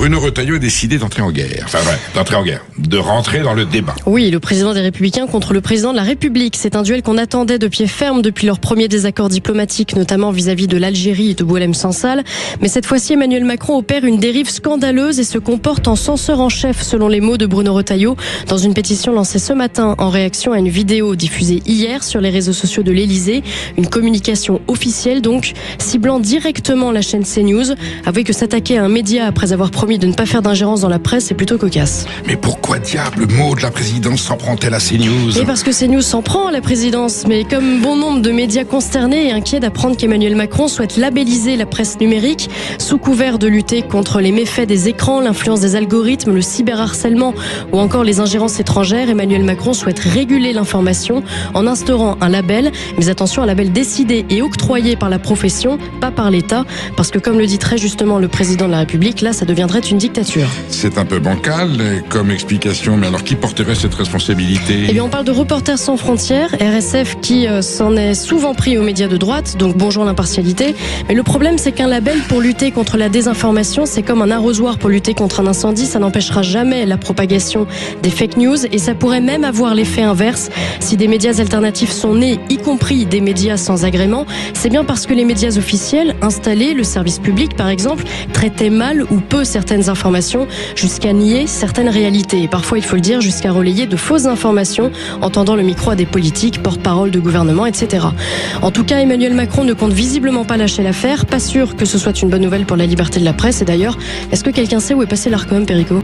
Bruno Retailleau a décidé d'entrer en guerre. De rentrer dans le débat. Oui, le président des Républicains contre le président de la République. C'est un duel qu'on attendait de pied ferme depuis leur premier désaccord diplomatique, notamment vis-à-vis de l'Algérie et de Boualem Sansal. Mais cette fois-ci, Emmanuel Macron opère une dérive scandaleuse et se comporte en censeur en chef, selon les mots de Bruno Retailleau, dans une pétition lancée ce matin en réaction à une vidéo diffusée hier sur les réseaux sociaux de l'Elysée. Une communication officielle donc, ciblant directement la chaîne CNews. Avouez que s'attaquer à un média après avoir promis de ne pas faire d'ingérence dans la presse, c'est plutôt cocasse. Mais pourquoi diable Maud, la présidence, s'en prend-elle à CNews? Et parce que CNews s'en prend à la présidence, mais comme bon nombre de médias consternés et inquiets d'apprendre qu'Emmanuel Macron souhaite labelliser la presse numérique sous couvert de lutter contre les méfaits des écrans, l'influence des algorithmes, le cyberharcèlement ou encore les ingérences étrangères, Emmanuel Macron souhaite réguler l'information en instaurant un label, mais attention, un label décidé et octroyé par la profession, pas par l'État, parce que comme le dit très justement le président de la République, là ça deviendrait une dictature. C'est un peu bancal comme explication, mais alors qui porterait cette responsabilité? Eh bien on parle de Reporters sans frontières, RSF qui s'en est souvent pris aux médias de droite, donc bonjour l'impartialité, mais le problème c'est qu'un label pour lutter contre la désinformation, c'est comme un arrosoir pour lutter contre un incendie, ça n'empêchera jamais la propagation des fake news et ça pourrait même avoir l'effet inverse. Si des médias alternatifs sont nés, y compris des médias sans agrément, c'est bien parce que les médias officiels installés, le service public par exemple, traitaient mal ou peu certaines informations jusqu'à nier certaines réalités et parfois il faut le dire jusqu'à relayer de fausses informations en tendant le micro à des politiques, porte-parole de gouvernement, etc. En tout cas, Emmanuel Macron ne compte visiblement pas lâcher l'affaire, pas sûr que ce soit une bonne nouvelle pour la liberté de la presse et d'ailleurs, est-ce que quelqu'un sait où est passé l'Arcom, Perico ?